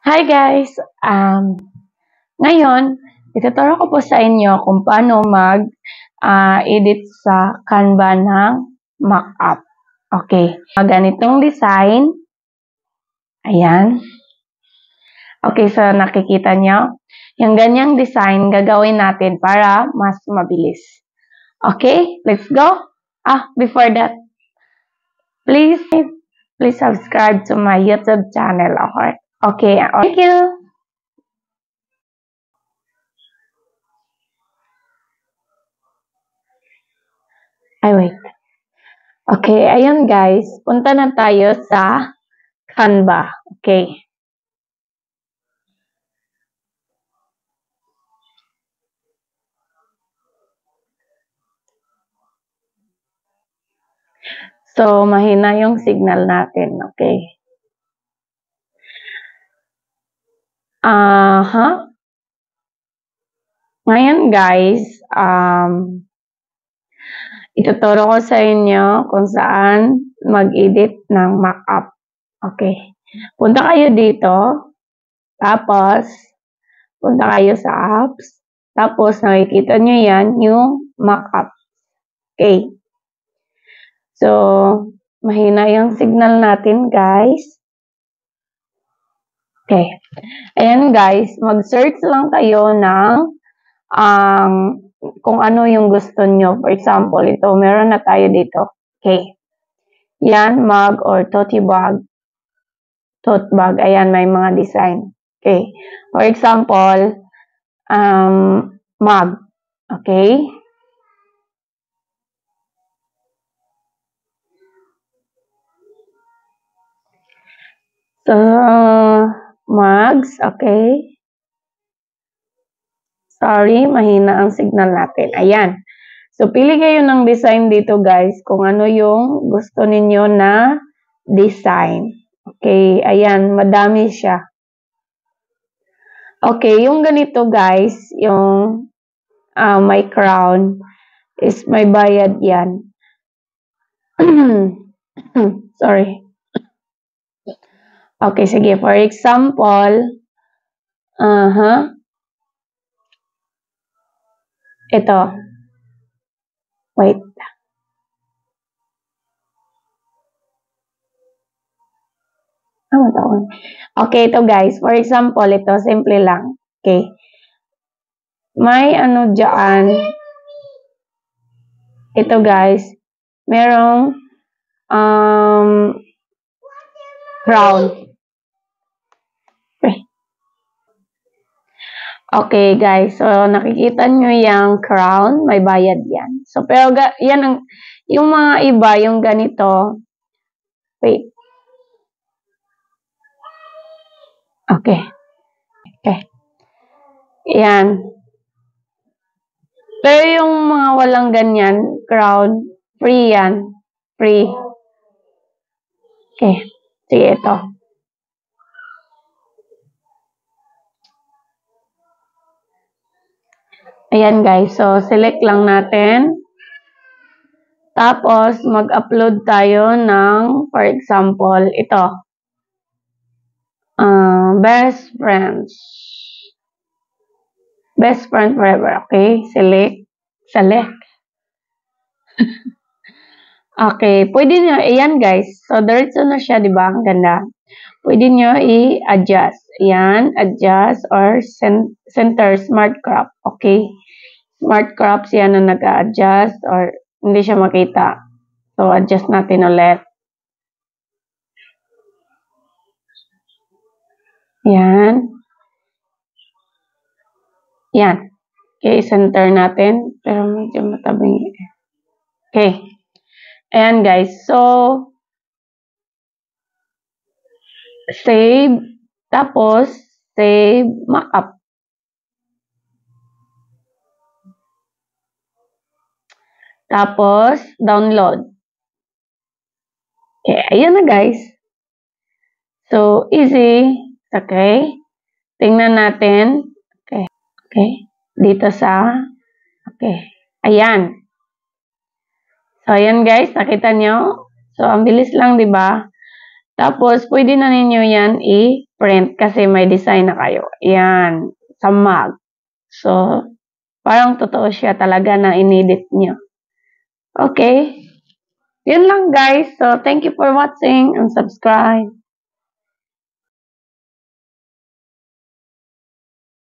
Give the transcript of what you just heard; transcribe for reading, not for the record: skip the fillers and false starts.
Hi guys! Ngayon, ituturo ko po sa inyo kung paano mag-edit sa Canva ng mockup. Okay. Ganitong design. Ayan. Okay, so nakikita nyo. Yung ganyang design, gagawin natin para mas mabilis. Okay, let's go. Before that, please subscribe to my YouTube channel. Okay, thank you. Wait. Okay, ayun guys. Punta na tayo sa Canva. Okay. So, mahina yung signal natin. Okay. Ngayon guys, ituturo ko sa inyo kung saan mag-edit ng mockup. Okay. Punta kayo dito. Tapos, punta kayo sa apps. Tapos, nakikita nyo yan, yung mockup. Okay. So, mahina yung signal natin, guys. Okay. Ayan, guys. Mag-search lang kayo ng kung ano yung gusto nyo. For example, ito, meron na tayo dito. Okay. Yan, mug or tote bag. Tote bag. Ayan, may mga design. Okay. For example, mug. Okay. So, mugs. Okay. Sorry, mahina ang signal natin. Ayan. So, pili kayo ng design dito, guys, kung ano yung gusto ninyo na design. Okay, ayan, madami siya. Okay, yung ganito, guys, yung may crown is may bayad yan. Sorry. Okay, sige. For example, ito. Wait. Okay, ito guys. For example, ito, simple lang. Okay. May ano dyan. Ito guys. Merong crown. Okay guys. So, nakikita nyo yung crown. May bayad yan. So, pero yan ang, yung mga iba, yung ganito. Wait. Okay. Okay. Yan. Pero yung mga walang ganyan, crown, free yan. Free. Okay. Sige, ito. Ayan guys. So, select lang natin. Tapos, mag-upload tayo ng, for example, ito. Best friends. Best friend forever. Okay. Select. Okay. Pwede nyo, ayan guys. So, diretso na siya, di ba? Ang ganda. Pwede nyo i-adjust. Ayan, adjust or center smart crop. Okay. Smart crops yan na nag-adjust or hindi siya makita. So, adjust natin ulit. Yan. Yan. Okay, center natin. Pero medyo matabing. Okay. Ayan guys. So, save. Tapos, save mockup. Tapos, download. Okay, ayan na guys. So, easy. Okay. Tingnan natin. Okay. Okay. Dito sa, okay. Ayan. So, ayan guys. Nakita nyo? So, ang bilis lang, di ba? Tapos, pwede na ninyo yan print kasi may design na kayo. Yan, sa mug. So, parang totoo siya talaga na inedit nyo. Okay? Yun lang guys. So, thank you for watching and subscribe.